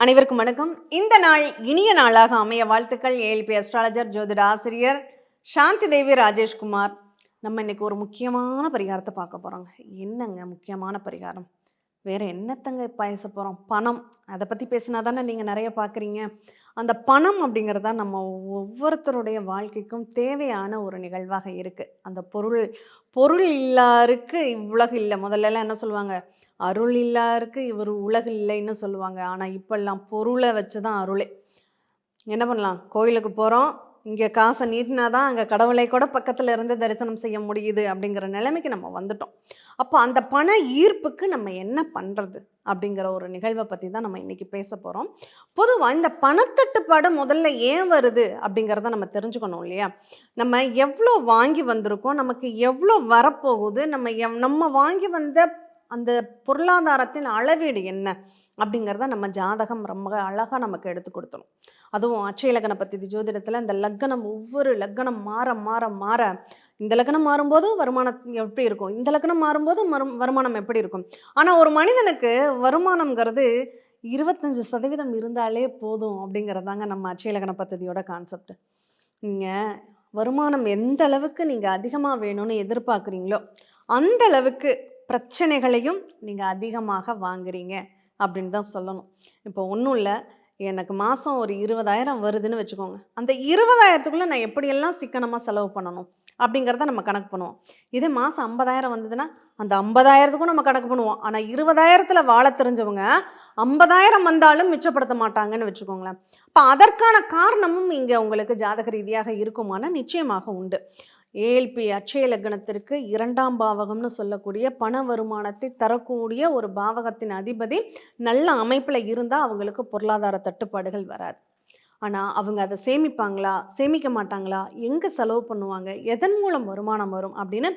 அனைவருக்கும் வணக்கம். இந்த நாள் இனிய நாளாக அமைய வாழ்த்துக்கள். ஏஎல்பி அஸ்ட்ராலஜர் ஜோதிட ஆசிரியர் சாந்தி தேவி ராஜேஷ்குமார். நம்ம இன்னைக்கு ஒரு முக்கியமான பரிகாரத்தை பார்க்க போகிறோங்க. என்னங்க முக்கியமான பரிகாரம்? வேறு என்னத்தங்க பேச போகிறோம்? பணம். அதை பற்றி பேசினா தானே நீங்கள் நிறைய பார்க்குறீங்க. அந்த பணம் அப்படிங்கிறதா நம்ம ஒவ்வொருத்தருடைய வாழ்க்கைக்கும் தேவையான ஒரு நிகழ்வாக இருக்குது. அந்த பொருள் இல்லாருக்கு இவ்வுலகு இல்லை. முதல்லலாம் என்ன சொல்லுவாங்க? அருள் இல்லாருக்கு இவர் உலகு இல்லைன்னு சொல்லுவாங்க. ஆனால் இப்போல்லாம் பொருளை வச்சு தான் அருளே. என்ன பண்ணலாம்? கோயிலுக்கு போகிறோம், இங்கே காசை நீட்டினா தான் அங்கே கடவுளை கூட பக்கத்தில் இருந்து தரிசனம் செய்ய முடியுது அப்படிங்கிற நிலைமைக்கு நம்ம வந்துட்டோம். அப்போ அந்த பண ஈர்ப்புக்கு நம்ம என்ன பண்ணுறது அப்படிங்கிற ஒரு நிகழ்வை பற்றி தான் நம்ம இன்றைக்கி பேச போகிறோம். பொதுவாக இந்த பணத்தட்டுப்பாடு முதல்ல ஏன் வருது அப்படிங்கிறத நம்ம தெரிஞ்சுக்கணும் இல்லையா? நம்ம எவ்வளோ வாங்கி வந்திருக்கோம், நமக்கு எவ்வளோ வரப்போகுது, நம்ம வாங்கி வந்த அந்த பொருளாதாரத்தின் அளவீடு என்ன அப்படிங்கிறத நம்ம ஜாதகம் ரொம்ப அழகாக நமக்கு எடுத்து கொடுத்துரும். அதுவும் அட்சய லக்ன பத்தி ஜோதிடத்தில் இந்த லக்னம், ஒவ்வொரு லக்னம் மாற மாற மாற இந்த லக்னம் மாறும்போது வருமானம் எப்படி இருக்கும், இந்த லக்னம் மாறும்போது வருமானம் எப்படி இருக்கும். ஆனால் ஒரு மனிதனுக்கு வருமானம்ங்கிறது 25% இருந்தாலே போதும் அப்படிங்கிறதாங்க நம்ம அட்சய லக்ன பദ്ധதியோட கான்செப்ட். நீங்கள் வருமானம் எந்த அளவுக்கு நீங்கள் அதிகமாக வேணும்னு எதிர்பார்க்குறீங்களோ அந்த அளவுக்கு பிரச்சனைகளையும் நீங்கள் அதிகமாக வாங்குறீங்க அப்படின்னு தான் சொல்லணும். இப்போ ஒன்றும் இல்லை, எனக்கு மாதம் ஒரு 20,000 வருதுன்னு வச்சுக்கோங்க. அந்த 20,000த்துக்குள்ளே நான் எப்படியெல்லாம் சிக்கனமாக செலவு பண்ணணும் அப்படிங்கிறத நம்ம கணக்கு பண்ணுவோம். இதே மாதம் 50,000 வந்ததுன்னா அந்த 50,000த்துக்கும் நம்ம கணக்கு பண்ணுவோம். ஆனால் 20,000த்தில் வாழ தெரிஞ்சவங்க 50,000 வந்தாலும் மிச்சப்படுத்த மாட்டாங்கன்னு வச்சுக்கோங்களேன். இப்போ அதற்கான காரணமும் இங்கே உங்களுக்கு ஜாதக ரீதியாக இருக்குமானா நிச்சயமாக உண்டு. ஏஎல்பி அட்சய லக்னத்திற்கு 2ஆம் பாவகம்னு சொல்லக்கூடிய பண வருமானத்தை தரக்கூடிய ஒரு பாவகத்தின் அதிபதி நல்ல அமைப்பில் இருந்தால் அவங்களுக்கு பொருளாதார தட்டுப்பாடுகள் வராது. ஆனால் அவங்க அதை சேமிப்பாங்களா, சேமிக்க மாட்டாங்களா, எங்கே செலவு பண்ணுவாங்க, எதன் மூலம் வருமானம் வரும் அப்படின்னு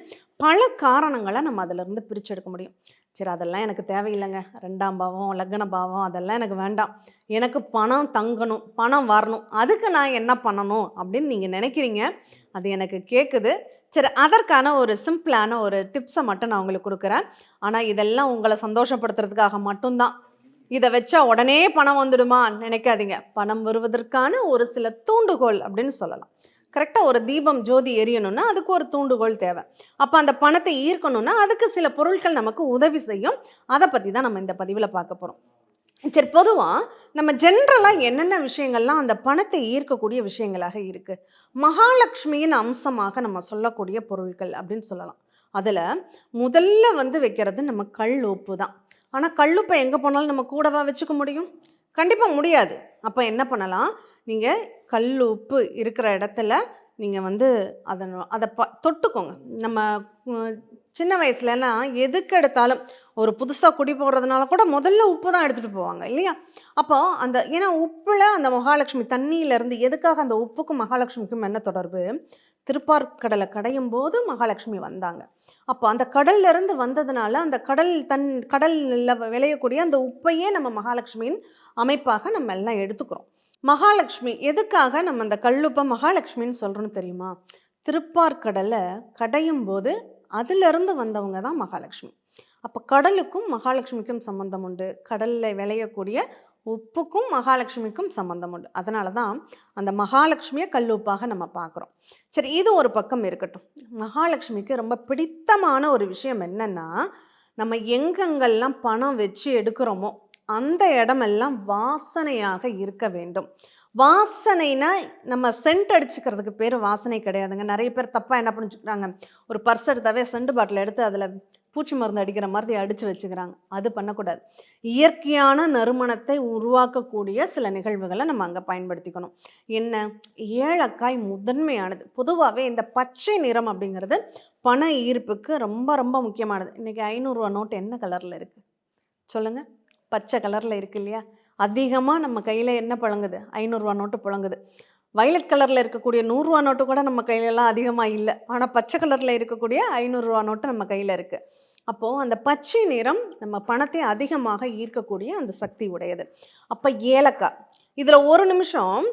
பல காரணங்களை நம்ம அதிலிருந்து பிரிச்செடுக்க முடியும். சரி, அதெல்லாம் எனக்கு தேவையில்லைங்க, 2ஆம் பாவம் லக்ன பாவம் அதெல்லாம் எனக்கு வேண்டாம், எனக்கு பணம் தங்கணும், பணம் வரணும், அதுக்கு நான் என்ன பண்ணணும் அப்படின்னு நீங்கள் நினைக்கிறீங்க. அது எனக்கு கேட்குது. சரி, அதற்கான ஒரு சிம்பிளான ஒரு டிப்ஸை மட்டும் நான் உங்களுக்கு கொடுக்குறேன். ஆனால் இதெல்லாம் உங்களை சந்தோஷப்படுத்துறதுக்காக மட்டும்தான். இதை வச்சா உடனே பணம் வந்துடுமா நினைக்காதீங்க. பணம் வருவதற்கான ஒரு சில தூண்டுகோல் அப்படின்னு சொல்லலாம். கரெக்டாக ஒரு தீபம் ஜோதி எரியணும்னா அதுக்கு ஒரு தூண்டுகோல் தேவை. அப்போ அந்த பணத்தை ஈர்க்கணும்னா அதுக்கு சில பொருட்கள் நமக்கு உதவி செய்யும். அதை பற்றி தான் நம்ம இந்த பதிவில் பார்க்க போகிறோம். சரி, பொதுவாக நம்ம ஜென்ரலாக என்னென்ன விஷயங்கள்லாம் அந்த பணத்தை ஈர்க்கக்கூடிய விஷயங்களாக இருக்குது, மகாலட்சுமியின் அம்சமாக நம்ம சொல்லக்கூடிய பொருட்கள் அப்படின்னு சொல்லலாம். அதில் முதல்ல வைக்கிறது நம்ம கல் உப்பு தான். ஆனால் கல்லுப்பை எங்கே போனாலும் நம்ம கூடவா வச்சுக்க முடியும்? கண்டிப்பாக முடியாது. அப்போ என்ன பண்ணலாம்? நீங்கள் கல் உப்பு இருக்கிற இடத்துல நீங்கள் அதை தொட்டுக்கோங்க. நம்ம சின்ன வயசுலலாம் எதுக்கு எடுத்தாலும் ஒரு புதுசாக குடி போடுறதுனால கூட முதல்ல உப்பு தான் எடுத்துகிட்டு போவாங்க இல்லையா? அப்போ ஏன்னா உப்பில் அந்த மகாலட்சுமி தண்ணியிலேருந்து எதுக்காக அந்த உப்புக்கும் மகாலட்சுமிக்கும் என்ன தொடர்பு? திருப்பார்கடலை கடையும் போது மகாலட்சுமி வந்தாங்க. அப்போ அந்த கடல்லேருந்து வந்ததுனால அந்த கடலில் விளையக்கூடிய அந்த உப்பையே நம்ம மகாலட்சுமியின் அமைப்பாக நம்ம எல்லாம் எடுத்துக்கிறோம். மகாலட்சுமி எதுக்காக நம்ம அந்த கல்லுப்பை மகாலட்சுமின்னு சொல்கிறோன்னு தெரியுமா? திருப்பார்கடலை கடையும் போது அதிலிருந்து வந்தவங்க தான் மகாலட்சுமி. அப்போ கடலுக்கும் மகாலட்சுமிக்கும் சம்பந்தம் உண்டு, கடலில் விளையக்கூடிய உப்புக்கும் மகாலட்சுமிக்கும் சம்பந்தம் உண்டு. அதனால தான் அந்த மகாலட்சுமியை கல்லுப்பாக நம்ம பார்க்குறோம். சரி, இது ஒரு பக்கம் இருக்கட்டும். மகாலட்சுமிக்கு ரொம்ப பிடித்தமான ஒரு விஷயம் என்னென்னா, நம்ம எங்கெங்கெல்லாம் பணம் வச்சு எடுக்கிறோமோ அந்த இடமெல்லாம் வாசனையாக இருக்க வேண்டும். வாசனைனா நம்ம சென்ட் அடிச்சுக்கிறதுக்கு பேர் வாசனை கிடையாதுங்க. நிறைய பேர் தப்பாக என்ன பண்ணிச்சுக்கிறாங்க, ஒரு பர்ஸ் எடுத்தாவே சென்ட் பாட்டில் எடுத்து அதில் பூச்சி மருந்து அடிக்கிற மாதிரி அடித்து வச்சுக்கிறாங்க. அது பண்ணக்கூடாது. இயற்கையான நறுமணத்தை உருவாக்கக்கூடிய சில நிகழ்வுகளை நம்ம அங்கே பயன்படுத்திக்கணும். என்ன? ஏலக்காய் முதன்மையானது. பொதுவாகவே இந்த பச்சை நிறம் அப்படிங்கிறது பண ஈர்ப்புக்கு ரொம்ப ரொம்ப முக்கியமானது. இன்றைக்கி 500 ரூபா நோட்டு என்ன கலரில் இருக்குது சொல்லுங்கள்? பச்சை கலரில் இருக்குது இல்லையா? அதிகமாக நம்ம கையில் என்ன புழங்குது? 500 ரூபா நோட்டு புழங்குது. வயலட் கலரில் இருக்கக்கூடிய 100 ரூபா நோட்டு கூட நம்ம கையிலலாம் அதிகமாக இல்லை. ஆனால் பச்சை கலரில் இருக்கக்கூடிய 500 ரூபா நோட்டு நம்ம கையில் இருக்குது. அப்போது அந்த பச்சை நிறம் நம்ம பணத்தை அதிகமாக ஈர்க்கக்கூடிய அந்த சக்தி உடையது. அப்போ ஏலக்காய், இதில் ஒரு நிமிஷம்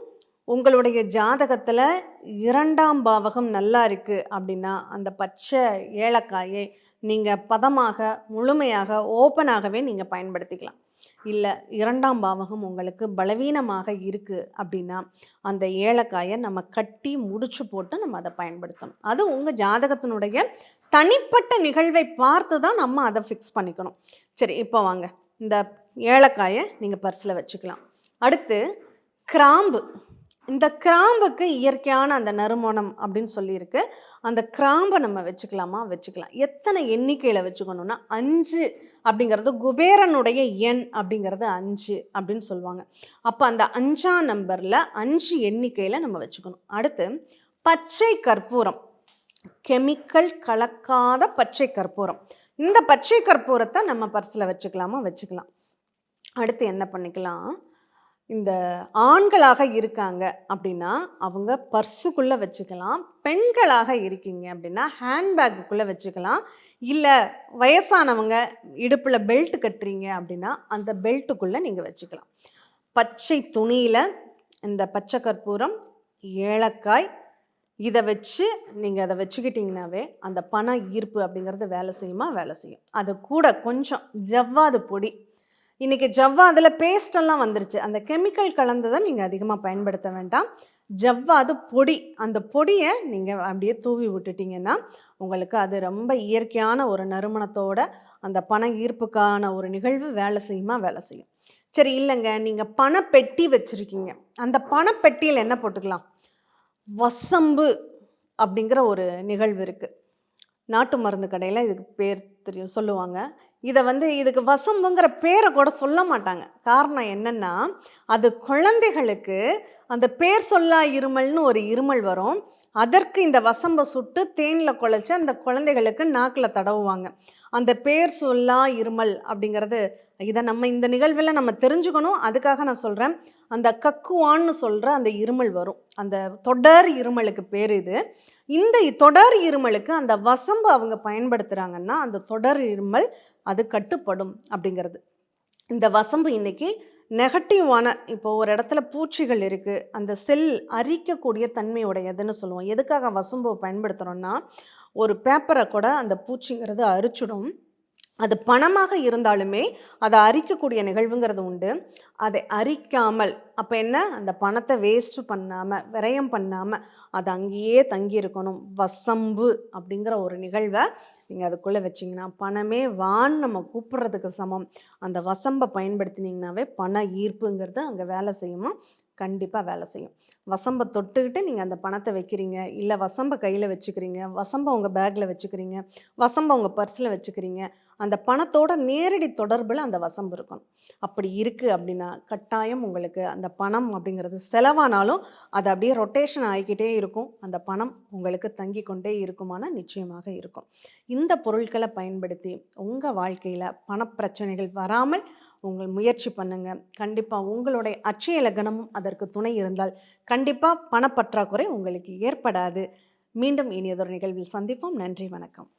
உங்களுடைய ஜாதகத்தில் 2ஆம் பாவகம் நல்லா இருக்குது அப்படின்னா அந்த பச்சை ஏலக்காயை நீங்கள் பதமாக முழுமையாக ஓப்பனாகவே நீங்கள் பயன்படுத்திக்கலாம். இல்லை 2ஆம் பாவகம் உங்களுக்கு பலவீனமாக இருக்குது அப்படின்னா அந்த ஏலக்காயை நம்ம கட்டி முடிச்சு போட்டு நம்ம அதை பயன்படுத்தணும். அது உங்கள் ஜாதகத்தினுடைய தனிப்பட்ட நிகழ்வை பார்த்து தான் நம்ம அதை ஃபிக்ஸ் பண்ணிக்கணும். சரி, இப்போ வாங்க, இந்த ஏலக்காயை நீங்கள் பர்ஸில் வச்சுக்கலாம். அடுத்து கிராம்பு. இந்த கிராம்புக்கு இயற்கையான அந்த நறுமணம் அப்படின்னு சொல்லியிருக்கு. அந்த கிராம்பை நம்ம வச்சுக்கலாமா? வச்சுக்கலாம். எத்தனை எண்ணிக்கையில் வச்சுக்கணும்னா 5 அப்படிங்கிறது குபேரனுடைய எண் அப்படிங்கிறது 5 அப்படின்னு சொல்லுவாங்க. அப்போ அந்த 5ஆம் நம்பரில் 5 எண்ணிக்கையில் நம்ம வச்சுக்கணும். அடுத்து பச்சை கற்பூரம், கெமிக்கல் கலக்காத பச்சை கற்பூரம். இந்த பச்சை கற்பூரத்தை நம்ம பர்ஸில் வச்சுக்கலாமா? வச்சுக்கலாம். அடுத்து என்ன பண்ணிக்கலாம், இந்த ஆண்களாக இருக்காங்க அப்படின்னா அவங்க பர்ஸுக்குள்ளே வச்சுக்கலாம். பெண்களாக இருக்கீங்க அப்படின்னா ஹேண்ட்பேக்குள்ளே வச்சுக்கலாம். இல்லை வயசானவங்க இடுப்பில் பெல்ட் கட்டுறீங்க அப்படின்னா அந்த பெல்ட்டுக்குள்ளே நீங்கள் வச்சுக்கலாம். பச்சை துணியில் இந்த பச்சை கற்பூரம், ஏலக்காய் இதை வச்சு நீங்கள் அதை வச்சுக்கிட்டிங்கனாவே அந்த பண ஈர்ப்பு அப்படிங்கிறது வேலை செய்யுமா? வேலை செய்யும். அது கூட கொஞ்சம் ஜவ்வாது பொடி. இன்றைக்கி ஜவ்வாதில் பேஸ்டெல்லாம் வந்துருச்சு. அந்த கெமிக்கல் கலந்ததை நீங்கள் அதிகமாக பயன்படுத்த வேண்டாம். ஜவ்வாது பொடி, அந்த பொடியை நீங்கள் அப்படியே தூவி விட்டுட்டிங்கன்னா உங்களுக்கு அது ரொம்ப இயற்கையான ஒரு நறுமணத்தோட அந்த பண ஈர்ப்புக்கான ஒரு நிகழ்வு வேலை செய்யுமா? வேலை செய்யும். சரி, இல்லைங்க நீங்கள் பணப்பெட்டி வச்சுருக்கீங்க. அந்த பணப்பெட்டியில் என்ன போட்டுக்கலாம்? வசம்பு அப்படிங்கிற ஒரு நிகழ்வு இருக்குது. நாட்டு மருந்து கடையில் இதுக்கு பேர் தெரியும், சொல்லுவாங்க. இதை இதுக்கு வசம்புங்கிற பேரை கூட சொல்ல மாட்டாங்க. காரணம் என்னென்னா, அது குழந்தைகளுக்கு அந்த பேர் சொல்லா இருமல்னு ஒரு இருமல் வரும். அதற்கு இந்த வசம்பை சுட்டு தேனில் குழைச்சி அந்த குழந்தைகளுக்கு நாக்கில் தடவுவாங்க. அந்த பேர் சொல்லா இருமல் அப்படிங்கிறது இதை நம்ம இந்த நிகழ்வில் நம்ம தெரிஞ்சுக்கணும். அதுக்காக நான் சொல்கிறேன். அந்த கக்குவான்னு சொல்கிற அந்த இருமல் வரும். அந்த தொடர் இருமலுக்கு பேர் இது. இந்த தொடர் இருமலுக்கு அந்த வசம்பு அவங்க பயன்படுத்துகிறாங்கன்னா அந்த தொடர் இருமல் அது கட்டுப்படும் அப்படிங்கிறது. இந்த வசம்பு இன்றைக்கி நெகட்டிவான, இப்போ ஒரு இடத்துல பூச்சிகள் இருக்குது, அந்த செல் அரிக்கக்கூடிய தன்மையுடையதுன்னு சொல்லுவோம். எதுக்காக வசம்பு பயன்படுத்துகிறோன்னா, ஒரு பேப்பரை கூட அந்த பூச்சிங்கிறது அரிச்சிடும். அது பணமாக இருந்தாலுமே அதை அரிக்கக்கூடிய நிகழ்வுங்கிறது உண்டு. அதை அரிக்காமல், அப்போ என்ன, அந்த பணத்தை வேஸ்ட்டு பண்ணாமல் விரயம் பண்ணாமல் அது அங்கேயே தங்கியிருக்கணும். வசம்பு அப்படிங்கிற ஒரு நிகழ்வை நீங்கள் அதுக்குள்ளே வச்சிங்கன்னா பணமே வான்னு நம்ம கூப்பிட்றதுக்கு சமம். அந்த வசம்பை பயன்படுத்தினீங்கன்னாவே பண ஈர்ப்புங்கிறது அங்கே வேலை செய்யுமா? கண்டிப்பாக வேலை செய்யும். வசம்பை தொட்டுக்கிட்டு நீங்கள் அந்த பணத்தை வைக்கிறீங்க, இல்லை வசம்பை கையில் வச்சுக்கிறீங்க, வசம்பை உங்கள் பேக்கில் வச்சுக்கிறீங்க, வசம்பை உங்கள் பர்ஸில் வச்சுக்கிறீங்க, அந்த பணத்தோட நேரடி தொடர்பில் அந்த வசம்பு இருக்கணும். அப்படி இருக்குது அப்படின்னா கட்டாயம் உங்களுக்கு அந்த பணம் அப்படிங்கிறது செலவானாலும் அது அப்படியே ரொட்டேஷன் ஆகிக்கிட்டே இருக்கும். அந்த பணம் உங்களுக்கு தங்கி கொண்டே இருக்குமானா நிச்சயமாக இருக்கும். இந்த பொருட்களை பயன்படுத்தி உங்கள் வாழ்க்கையில் பணப்பிரச்சனைகள் வராமல் உங்கள் முயற்சி பண்ணுங்கள். கண்டிப்பாக உங்களுடைய அட்சய லக்னமும் அதற்கு துணை இருந்தால் கண்டிப்பாக பணப்பற்றாக்குறை உங்களுக்கு ஏற்படாது. மீண்டும் இனியதொரு நிகழ்வில் சந்திப்போம். நன்றி, வணக்கம்.